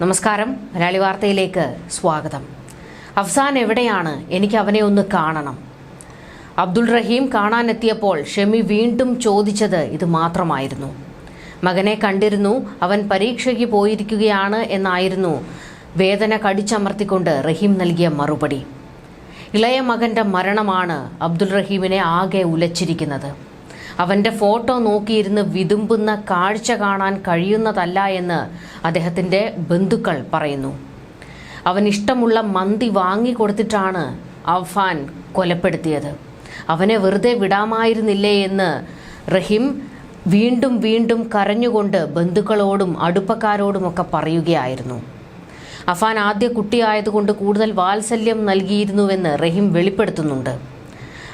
നമസ്കാരം, മലയാളി വാർത്തയിലേക്ക് സ്വാഗതം. അഫ്സാൻ എവിടെയാണ്? എനിക്ക് അവനെ ഒന്ന് കാണണം. അബ്ദുൾ റഹീം കാണാനെത്തിയപ്പോൾ ഷെമി വീണ്ടും ചോദിച്ചത് ഇത് മാത്രമായിരുന്നു. മകനെ കണ്ടിരുന്നു, അവൻ പരീക്ഷയ്ക്ക് പോയിരിക്കുകയാണ് എന്നായിരുന്നു വേദന കടിച്ചമർത്തിക്കൊണ്ട് റഹീം നൽകിയ മറുപടി. ഇളയ മകന്റെ മരണമാണ് അബ്ദുൾ റഹീമിനെ ആകെ ഉലച്ചിരിക്കുന്നത്. അവൻ്റെ ഫോട്ടോ നോക്കിയിരുന്ന് വിതുമ്പുന്ന കാഴ്ച കാണാൻ കഴിയുന്നതല്ല എന്ന് അദ്ദേഹത്തിൻ്റെ ബന്ധുക്കൾ പറയുന്നു. അവൻ ഇഷ്ടമുള്ള മന്തി വാങ്ങിക്കൊടുത്തിട്ടാണ് അഫാൻ കൊലപ്പെടുത്തിയത്. അവനെ വെറുതെ വിടാമായിരുന്നില്ലേ എന്ന് റഹീം വീണ്ടും വീണ്ടും കരഞ്ഞുകൊണ്ട് ബന്ധുക്കളോടും അടുപ്പക്കാരോടുമൊക്കെ പറയുകയായിരുന്നു. അഫാൻ ആദ്യ കുട്ടിയായതുകൊണ്ട് കൂടുതൽ വാത്സല്യം നൽകിയിരുന്നുവെന്ന് റഹീം വെളിപ്പെടുത്തുന്നുണ്ട്.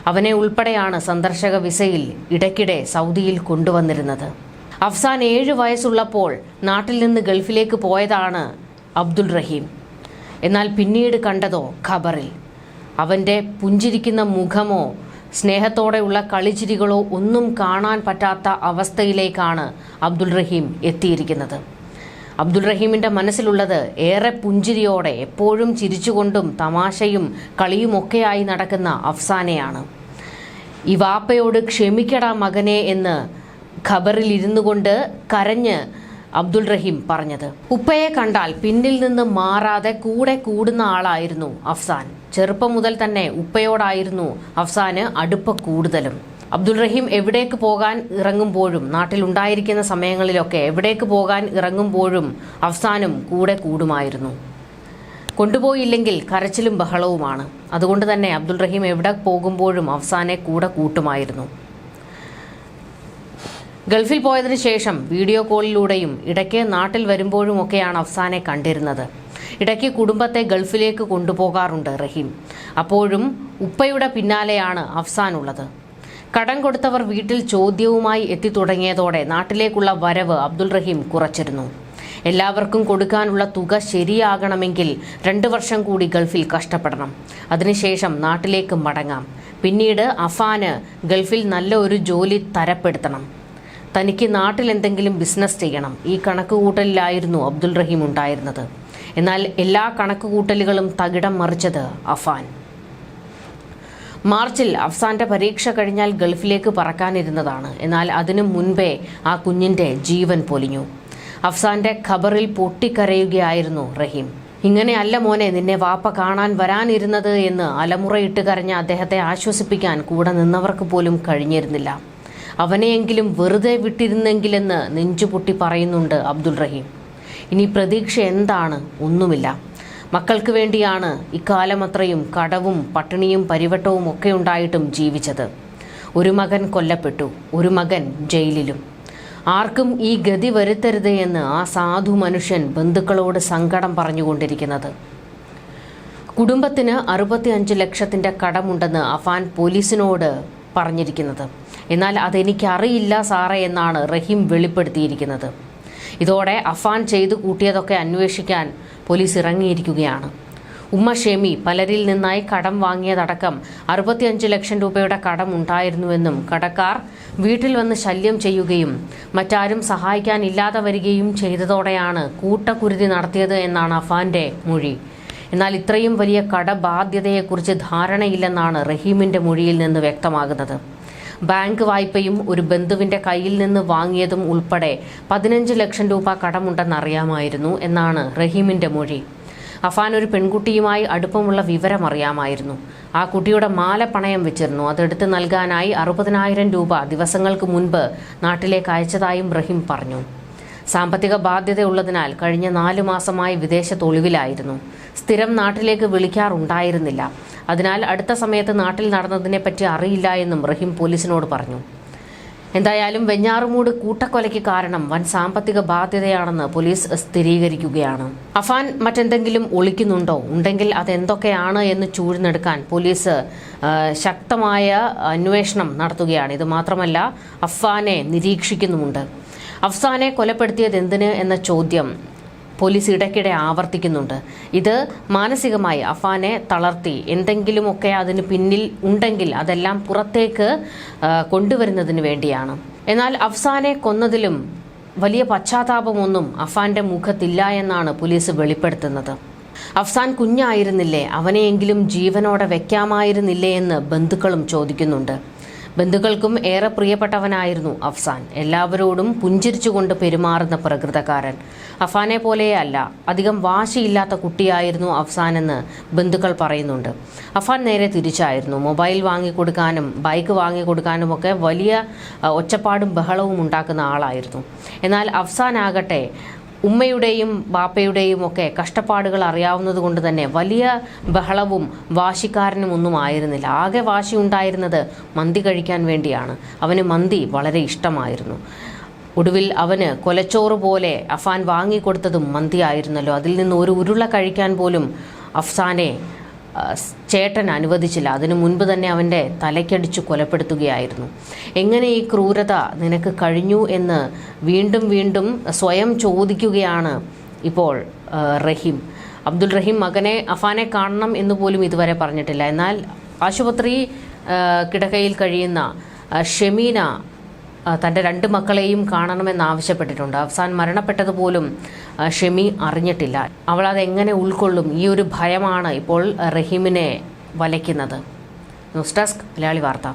അവനെ ഉൾപ്പെടെയാണ് സന്ദർശക വിസയിൽ ഇടയ്ക്കിടെ സൗദിയിൽ കൊണ്ടുവന്നിരുന്നത്. അഫ്സാൻ 7 വയസ്സുള്ളപ്പോൾ നാട്ടിൽ നിന്ന് ഗൾഫിലേക്ക് പോയതാണ് അബ്ദുൾ റഹീം. എന്നാൽ പിന്നീട് കണ്ടതോ ഖബറിൽ. അവൻ്റെ പുഞ്ചിരിക്കുന്ന മുഖമോ സ്നേഹത്തോടെയുള്ള കളിച്ചിരികളോ ഒന്നും കാണാൻ പറ്റാത്ത അവസ്ഥയിലേക്കാണ് അബ്ദുൾ റഹീം എത്തിയിരിക്കുന്നത്. അബ്ദുൾ റഹീമിൻ്റെ മനസ്സിലുള്ളത് ഏറെ പുഞ്ചിരിയോടെ എപ്പോഴും ചിരിച്ചുകൊണ്ടും തമാശയും കളിയുമൊക്കെയായി നടക്കുന്ന അഫ്സാനെയാണ്. ഈ വാപ്പയോട് ക്ഷമിക്കടാ മകനെ എന്ന് ഖബറിൽ ഇരുന്നു കൊണ്ട് കരഞ്ഞ് അബ്ദുൾ റഹീം പറഞ്ഞത്. ഉപ്പയെ കണ്ടാൽ പിന്നിൽ നിന്ന് മാറാതെ കൂടെ കൂടുന്ന ആളായിരുന്നു അഫ്സാൻ. ചെറുപ്പം മുതൽ തന്നെ ഉപ്പയോടായിരുന്നു അഫ്സാന് അടുപ്പം കൂടുതലും. അബ്ദുൾ റഹീം എവിടേക്ക് പോകാൻ ഇറങ്ങുമ്പോഴും, നാട്ടിലുണ്ടായിരിക്കുന്ന സമയങ്ങളിലൊക്കെ എവിടേക്ക് പോകാൻ ഇറങ്ങുമ്പോഴും അഫ്സാനും കൂടെ കൂടുമായിരുന്നു. കൊണ്ടുപോയില്ലെങ്കിൽ കരച്ചിലും ബഹളവുമാണ്. അതുകൊണ്ട് തന്നെ അബ്ദുൾ റഹീം എവിടെ പോകുമ്പോഴും അഫ്സാനെ കൂടെ കൂട്ടുമായിരുന്നു. ഗൾഫിൽ പോയതിനു ശേഷം വീഡിയോ കോളിലൂടെയും ഇടയ്ക്ക് നാട്ടിൽ വരുമ്പോഴുമൊക്കെയാണ് അഫ്സാനെ കണ്ടിരുന്നത്. ഇടയ്ക്ക് കുടുംബത്തെ ഗൾഫിലേക്ക് കൊണ്ടുപോകാറുണ്ട് റഹീം. അപ്പോഴും ഉപ്പയുടെ പിന്നാലെയാണ് അഫ്സാൻ ഉള്ളത്. കടം കൊടുത്തവർ വീട്ടിൽ ചോദ്യവുമായി എത്തിത്തുടങ്ങിയതോടെ നാട്ടിലേക്കുള്ള വരവ് അബ്ദുൾ റഹീം കുറച്ചിരുന്നു. എല്ലാവർക്കും കൊടുക്കാനുള്ള തുക ശരിയാകണമെങ്കിൽ 2 വർഷം കൂടി ഗൾഫിൽ കഷ്ടപ്പെടണം. അതിനുശേഷം നാട്ടിലേക്ക് മടങ്ങാം. പിന്നീട് അഫാന് ഗൾഫിൽ നല്ല ഒരു ജോലി തരപ്പെടുത്തണം. തനിക്ക് നാട്ടിൽ എന്തെങ്കിലും ബിസിനസ് ചെയ്യണം. ഈ കണക്കുകൂട്ടലിലായിരുന്നു അബ്ദുൾ റഹീം ഉണ്ടായിരുന്നത്. എന്നാൽ എല്ലാ കണക്കുകൂട്ടലുകളും തകിടം മറിച്ചത് അഫാൻ. മാർച്ചിൽ അഫ്സാന്റെ പരീക്ഷ കഴിഞ്ഞാൽ ഗൾഫിലേക്ക് പറക്കാനിരുന്നതാണ്. എന്നാൽ അതിനു മുൻപേ ആ കുഞ്ഞിന്റെ ജീവൻ പൊലിഞ്ഞു. അഫ്സാന്റെ ഖബറിൽ പൊട്ടിക്കരയുകയായിരുന്നു റഹീം. ഇങ്ങനെയല്ല മോനെ നിന്നെ വാപ്പ കാണാൻ വരാനിരുന്നത് എന്ന് അലമുറയിട്ട് കരഞ്ഞ അദ്ദേഹത്തെ ആശ്വസിപ്പിക്കാൻ കൂടെ നിന്നവർക്ക് പോലും കഴിഞ്ഞിരുന്നില്ല. അവനെയെങ്കിലും വെറുതെ വിട്ടിരുന്നെങ്കിലെന്ന് നെഞ്ചുപൊട്ടി പറയുന്നുണ്ട് അബ്ദുൾ റഹീം. ഇനി പ്രതീക്ഷ എന്താണ്? ഒന്നുമില്ല. മക്കൾക്ക് വേണ്ടിയാണ് ഇക്കാലമത്രയും കടവും പട്ടിണിയും പരിവട്ടവും ഒക്കെ ഉണ്ടായിട്ടും ജീവിച്ചത്. ഒരു മകൻ കൊല്ലപ്പെട്ടു, ഒരു മകൻ ജയിലിലും. ആർക്കും ഈ ഗതി വരുത്തരുത് എന്ന് ആ സാധു മനുഷ്യൻ ബന്ധുക്കളോട് സങ്കടം പറഞ്ഞുകൊണ്ടിരിക്കുന്നത്. കുടുംബത്തിന് 65 ലക്ഷത്തിൻ്റെ കടമുണ്ടെന്ന് അഫാൻ പോലീസിനോട് പറഞ്ഞിരിക്കുന്നത്. എന്നാൽ അതെനിക്കറിയില്ല സാറേ എന്നാണ് റഹീം വെളിപ്പെടുത്തിയിരിക്കുന്നത്. ഇതോടെ അഫാൻ ചെയ്തു കൂട്ടിയതൊക്കെ അന്വേഷിക്കാൻ പോലീസ് ഇറങ്ങിയിരിക്കുകയാണ്. ഉമ്മ ഷെമി പലരിൽ നിന്നായി കടം വാങ്ങിയതടക്കം 65 ലക്ഷം രൂപയുടെ കടം ഉണ്ടായിരുന്നുവെന്നും കടക്കാർ വീട്ടിൽ വന്ന് ശല്യം ചെയ്യുകയും മറ്റാരും സഹായിക്കാനില്ലാതെ വരികയും ചെയ്തതോടെയാണ് കൂട്ടക്കുരുതി നടത്തിയത് എന്നാണ് അഫാന്റെ മൊഴി. എന്നാൽ ഇത്രയും വലിയ കടബാധ്യതയെക്കുറിച്ച് ധാരണയില്ലെന്നാണ് റഹീമിന്റെ മൊഴിയിൽ നിന്ന് വ്യക്തമാകുന്നത്. ബാങ്ക് വായ്പയും ഒരു ബന്ധുവിൻ്റെ കയ്യിൽ നിന്ന് വാങ്ങിയതും ഉൾപ്പെടെ 15 ലക്ഷം രൂപ കടമുണ്ടെന്നറിയാമായിരുന്നു എന്നാണ് റഹീമിൻ്റെ മൊഴി. അഫാൻ ഒരു പെൺകുട്ടിയുമായി അടുപ്പമുള്ള വിവരം അറിയാമായിരുന്നു. ആ കുട്ടിയുടെ മാല പണയം വെച്ചിരുന്നു. അതെടുത്ത് നൽകാനായി 60,000 രൂപ ദിവസങ്ങൾക്ക് മുൻപ് നാട്ടിലേക്ക് അയച്ചതായും റഹീം പറഞ്ഞു. സാമ്പത്തിക ബാധ്യതയുള്ളതിനാൽ കഴിഞ്ഞ 4 മാസമായി വിദേശത്ത് ഒളിവിലായിരുന്നു. സ്ഥിരം നാട്ടിലേക്ക് വിളിക്കാറുണ്ടായിരുന്നില്ല. അതിനാൽ അടുത്ത സമയത്ത് നാട്ടിൽ നടന്നതിനെപ്പറ്റി അറിയില്ല എന്നും റഹീം പോലീസിനോട് പറഞ്ഞു. എന്തായാലും വെഞ്ഞാറുമൂട് കൂട്ടക്കൊലയ്ക്ക് കാരണം വൻ സാമ്പത്തിക ബാധ്യതയാണെന്ന് പോലീസ് സ്ഥിരീകരിക്കുകയാണ്. അഫാൻ മറ്റെന്തെങ്കിലും ഒളിക്കുന്നുണ്ടോ? ഉണ്ടെങ്കിൽ അതെന്തൊക്കെയാണ് എന്ന് ചൂഴ്ന്നെടുക്കാൻ പോലീസ് ശക്തമായ അന്വേഷണം നടത്തുകയാണ്. ഇത് മാത്രമല്ല അഫാനെ നിരീക്ഷിക്കുന്നുമുണ്ട്. അഫ്സാനെ കൊലപ്പെടുത്തിയത് എന്തിന് എന്ന ചോദ്യം പോലീസ് ഇടയ്ക്കിടെ ആവർത്തിക്കുന്നുണ്ട്. ഇത് മാനസികമായി അഫാനെ തളർത്തി എന്തെങ്കിലുമൊക്കെ അതിന് പിന്നിൽ ഉണ്ടെങ്കിൽ അതെല്ലാം പുറത്തേക്ക് കൊണ്ടുവരുന്നതിന് വേണ്ടിയാണ്. എന്നാൽ അഫ്സാനെ കൊന്നതിലും വലിയ പശ്ചാത്താപമൊന്നും അഫാന്റെ മുഖത്തില്ല എന്നാണ് പോലീസ് വെളിപ്പെടുത്തുന്നത്. അഫ്സാൻ കുഞ്ഞായിരുന്നില്ലേ, അവനെയെങ്കിലും ജീവനോടെ വെക്കാമായിരുന്നില്ലേ എന്ന് ബന്ധുക്കളും ചോദിക്കുന്നുണ്ട്. ബന്ധുക്കൾക്കും ഏറെ പ്രിയപ്പെട്ടവനായിരുന്നു അഫ്സാൻ. എല്ലാവരോടും പുഞ്ചിരിച്ചുകൊണ്ട് പെരുമാറുന്ന പ്രകൃതക്കാരൻ. അഫാനെ പോലെയല്ല, അധികം വാശിയില്ലാത്ത കുട്ടിയായിരുന്നു അഫ്സാൻ എന്ന് ബന്ധുക്കൾ പറയുന്നുണ്ട്. അഫാൻ നേരെ തിരിച്ചായിരുന്നു. മൊബൈൽ വാങ്ങിക്കൊടുക്കാനും ബൈക്ക് വാങ്ങിക്കൊടുക്കാനും ഒക്കെ വലിയ ഒച്ചപ്പാടും ബഹളവും ഉണ്ടാക്കുന്ന ആളായിരുന്നു. എന്നാൽ അഫ്സാൻ ആകട്ടെ ഉമ്മയുടെയും ബാപ്പയുടെയും ഒക്കെ കഷ്ടപ്പാടുകൾ അറിയാവുന്നത് കൊണ്ട് തന്നെ വലിയ ബഹളവും വാശിക്കാരനും ഒന്നും ആയിരുന്നില്ല. ആകെ വാശി ഉണ്ടായിരുന്നത് മന്തി കഴിക്കാൻ വേണ്ടിയാണ്. അവന് മന്തി വളരെ ഇഷ്ടമായിരുന്നു. ഒടുവിൽ അവന് കൊലച്ചോറ് പോലെ അഫാൻ വാങ്ങിക്കൊടുത്തതും മന്തി ആയിരുന്നല്ലോ. അതിൽ നിന്ന് ഒരു ഉരുള കഴിക്കാൻ പോലും അഫ്സാനെ ചേട്ടൻ അനുവദിച്ചില്ല. അതിനു മുൻപ് തന്നെ അവൻ്റെ തലയ്ക്കടിച്ചു കൊലപ്പെടുത്തുകയായിരുന്നു. എങ്ങനെ ഈ ക്രൂരത നിനക്ക് കഴിഞ്ഞു എന്ന് വീണ്ടും വീണ്ടും സ്വയം ചോദിക്കുകയാണ് ഇപ്പോൾ റഹീം. അബ്ദുൾ റഹീം മകനെ അഫാനെ കാണണം എന്ന് പോലും ഇതുവരെ പറഞ്ഞിട്ടില്ല. എന്നാൽ ആശുപത്രി കിടക്കയിൽ കഴിയുന്ന ഷെമീന തൻ്റെ 2 മക്കളെയും കാണണമെന്നാവശ്യപ്പെട്ടിട്ടുണ്ട്. അഫ്സാൻ മരണപ്പെട്ടതുപോലും ഷെമി അറിഞ്ഞിട്ടില്ല. അവൾ അതെങ്ങനെ ഉൾക്കൊള്ളും? ഈ ഒരു ഭയമാണ് ഇപ്പോൾ റഹീമിനെ വലയ്ക്കുന്നത്. ന്യൂസ് ഡെസ്ക് മലയാളി വാർത്ത.